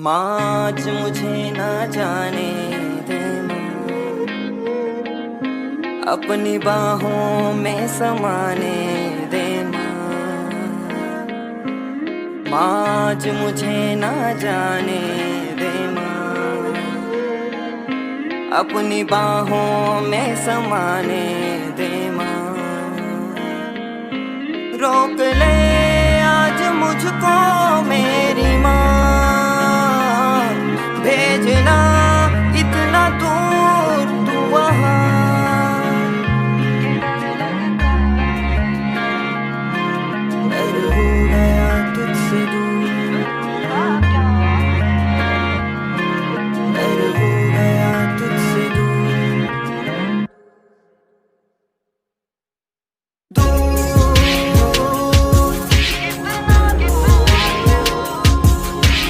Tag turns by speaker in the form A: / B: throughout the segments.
A: आज मुझे ना जाने दे माँ, अपनी बाहों में समाने दे माँ। आज मुझे ना जाने दे माँ, अपनी बाहों में समाने दे माँ। रोक ले आज मुझको मेरी माँ, भेजना इतना दूर तू वहाँ। डर हो गया तुझसे दूर, डर हो गया तुझसे दूर।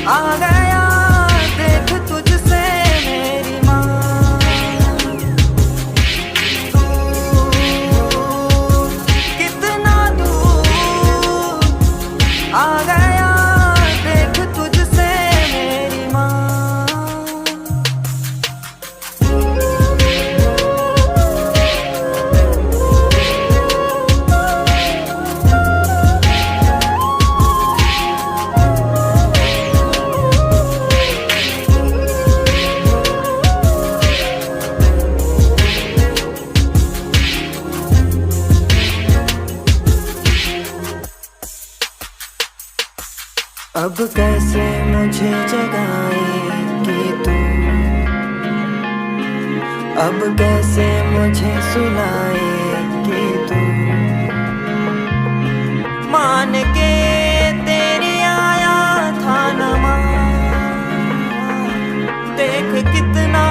A: आ गया देख तुझसे मेरी माँ, तू कितना दूर। आ गया देख तुझसे मेरी माँ। अब कैसे मुझे जगाएगी तू, अब कैसे मुझे सुलाएगी तू। मान के तेरी आया था न माँ, देख कितना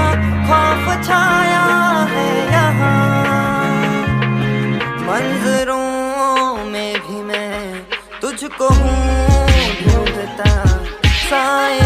A: खौफ छाया है यहाँ। मंजरों में भी मैं तुझको हूँ ढूंढता, साए